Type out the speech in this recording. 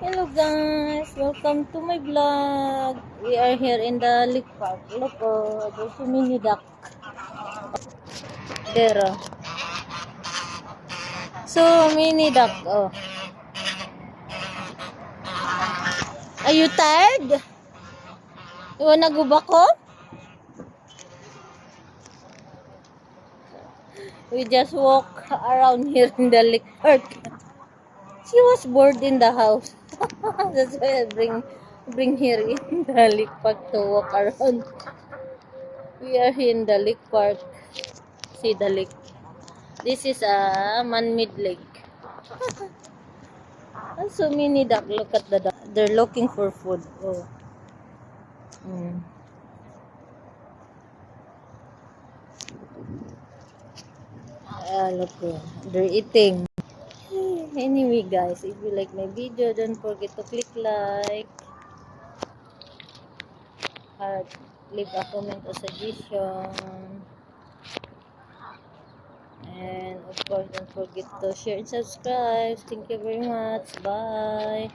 Hello guys, welcome to my vlog. We are here in the lake park. Look, there's a mini duck there. So mini duck. Oh, are you tired? You wanna go back home? We just walk around here in the lake park. She was bored in the house. That's why I bring here in the lake park to walk around. We are here in the lake park. See the lake. This is a man-made lake. And so many duck. Look at the duck. They're looking for food. Oh. Mm. Look. They're eating. Anyway, guys, if you like my video, don't forget to click like. Leave a comment or suggestion. And of course, don't forget to share and subscribe. Thank you very much. Bye.